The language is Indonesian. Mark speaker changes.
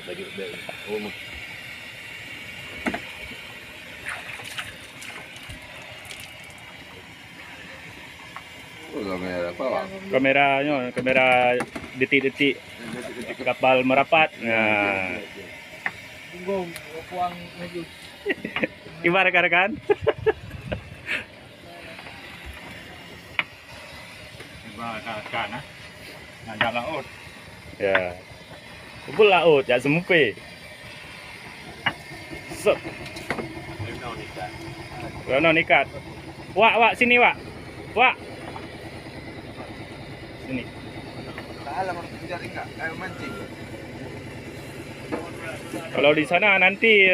Speaker 1: lagi oh, kamera apa?
Speaker 2: Kamera detik-detik kapal merapat. Nah,
Speaker 3: Tunggu, puang maju.
Speaker 2: gimana rekan-rekan?
Speaker 1: Kan, ngajak laut.
Speaker 2: Ya. Kumpul laut ya sempe. Sep. Rono nikat. Wak, sini, Wak. Wak. Sini.
Speaker 1: Alam harus mencari enggak? Ayo mancing.
Speaker 2: Kalau di sana nanti